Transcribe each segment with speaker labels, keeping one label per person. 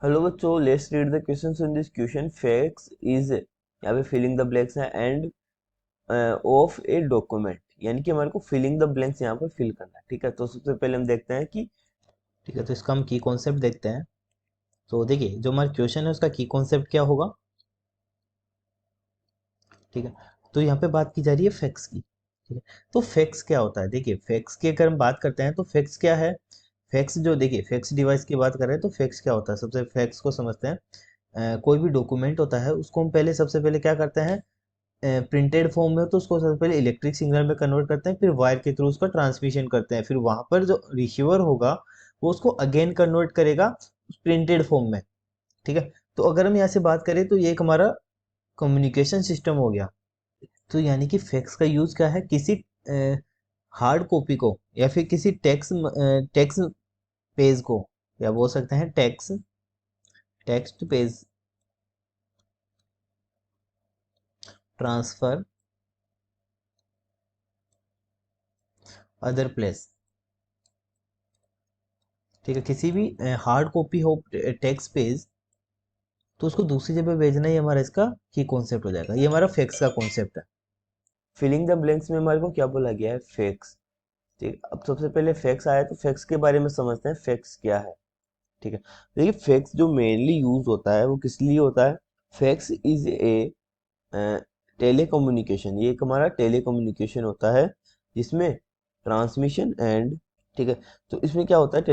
Speaker 1: Hello बच्चों, let's read the questions in this question. Facts is यहाँ पे filling the blanks है end of a document, यानी कि हमारे को फिलिंग द ब्लैंक्स यहाँ पर फिल करना है। ठीक है, तो सबसे पहले हम देखते हैं कि
Speaker 2: ठीक है, तो इसका हम की कॉन्सेप्ट देखते हैं। तो देखिए, जो हमारा क्वेश्चन है उसका की कॉन्सेप्ट क्या होगा। ठीक है, तो यहाँ पे बात की जा रही है फैक्ट्स की। ठीक है, तो फैक्ट्स क्या होता है। देखिए, फैक्ट्स की अगर हम बात करते हैं तो फैक्ट्स क्या है। फैक्ट्स जो, देखिए, फैक्ट्स डिवाइस की बात कर रहे हैं तो फैक्ट्स क्या होता है। सबसे फैक्ट्स को समझते हैं। कोई भी डॉक्यूमेंट होता है उसको हम पहले सबसे पहले क्या करते हैं, प्रिंटेड फॉर्म में हो तो उसको सबसे पहले इलेक्ट्रिक सिग्नल में कन्वर्ट करते हैं, फिर वायर के थ्रू उसका ट्रांसमिशन करते हैं, फिर वहां पर जो रिसीवर होगा वो उसको अगेन कन्वर्ट करेगा प्रिंटेड फॉर्म में। ठीक है, तो अगर हम यहाँ से बात करें तो ये एक हमारा कम्युनिकेशन सिस्टम हो गया। तो यानी कि फैक्स का यूज क्या है, किसी हार्ड कॉपी को या फिर किसी टेक्स्ट पेज को, या बोल सकते हैं text page transfer other place. ठीक है, किसी भी हार्ड कॉपी हो टेक्स्ट पेज, तो उसको दूसरी जगह भेजना ही हमारा इसका की कॉन्सेप्ट हो जाएगा। ये हमारा फैक्स का कॉन्सेप्ट है।
Speaker 1: फिलिंग द ब्लैंक्स में हमारे को क्या बोला गया है, फैक्ट्स। ठीक, अब सबसे पहले फैक्ट्स आया तो फैक्ट्स के बारे में समझते हैं, फैक्ट्स क्या है। ठीक है, देखिए फैक्ट्स जो मेनली यूज होता है वो किस लिए होता है। फैक्ट्स इज ए टेलीकम्युनिकेशन, ये एक हमारा टेलीकम्युनिकेशन होता है जिसमें ट्रांसमिशन एंड, ठीक है, तो इसमें क्या होता है,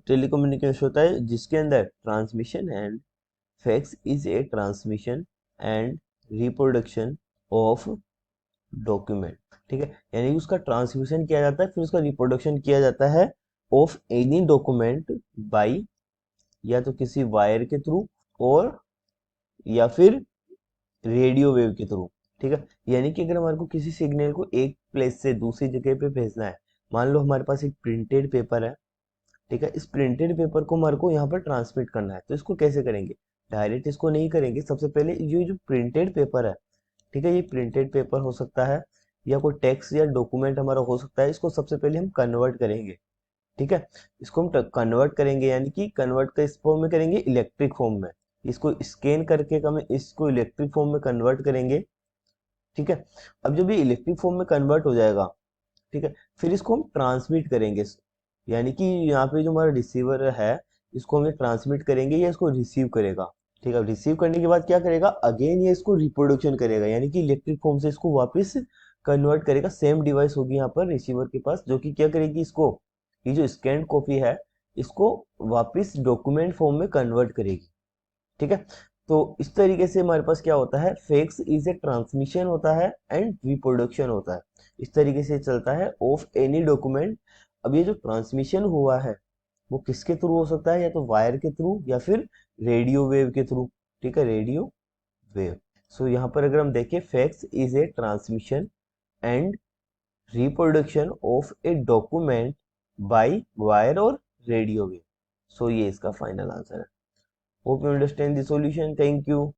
Speaker 1: टेलीकम्युनिकेशन होता है जिसके अंदर transmission and fax is a transmission and reproduction of document. ठीक है, यानी कि उसका ट्रांसमिशन किया जाता है फिर उसका रिप्रोडक्शन किया जाता है ऑफ एनी डॉक्यूमेंट बाई, या तो किसी वायर के थ्रू और या फिर रेडियो वेव के थ्रू। ठीक है, यानी कि अगर हमारे को किसी सिग्नल को एक प्लेस से दूसरी जगह पे भेजना है, मान लो हमारे पास एक प्रिंटेड पेपर है। ठीक है, इस प्रिंटेड पेपर को हमारे को यहाँ पर ट्रांसमिट करना है, तो इसको कैसे करेंगे। डायरेक्ट इसको नहीं करेंगे, सबसे पहले ये जो प्रिंटेड पेपर है, ठीक है, ये प्रिंटेड पेपर हो सकता है या कोई टेक्स्ट या डॉक्यूमेंट हमारा हो सकता है, इसको सबसे पहले हम कन्वर्ट करेंगे। ठीक है, इसको हम कन्वर्ट करेंगे, यानी कि कन्वर्ट का इस फॉर्म में करेंगे, इलेक्ट्रिक फॉर्म में। इसको स्कैन करके हम इसको इलेक्ट्रिक फॉर्म में कन्वर्ट करेंगे। ठीक है, अब जब ये इलेक्ट्रिक फॉर्म में कन्वर्ट हो जाएगा, ठीक है, फिर इसको हम ट्रांसमिट करेंगे, यानी कि यहाँ पे जो हमारा रिसीवर है इसको हमें ट्रांसमिट करेंगे या इसको रिसीव करेगा। ठीक है, रिसीव करने के बाद क्या करेगा, अगेन ये इसको रिप्रोडक्शन करेगा, यानी कि इलेक्ट्रिक फॉर्म से इसको वापस कन्वर्ट करेगा। सेम डिवाइस होगी यहाँ पर रिसीवर के पास, जो कि क्या करेगी, इसको, ये जो स्कैन कॉपी है इसको वापस डॉक्यूमेंट फॉर्म में कन्वर्ट करेगी। ठीक है, तो इस तरीके से हमारे पास क्या होता है, फेक्स इज ए ट्रांसमिशन होता है एंड रिप्रोडक्शन होता है। इस तरीके से चलता है ऑफ एनी डॉक्यूमेंट। अब ये जो ट्रांसमिशन हुआ है वो किसके थ्रू हो सकता है, या तो वायर के थ्रू या फिर रेडियो वेव के थ्रू। ठीक है, रेडियो वेव। सो यहाँ पर अगर हम देखें, fax is a transmission and reproduction of a document by wire और रेडियो वेव। सो ये इसका फाइनल आंसर है। Hope you understand the solution. Thank you.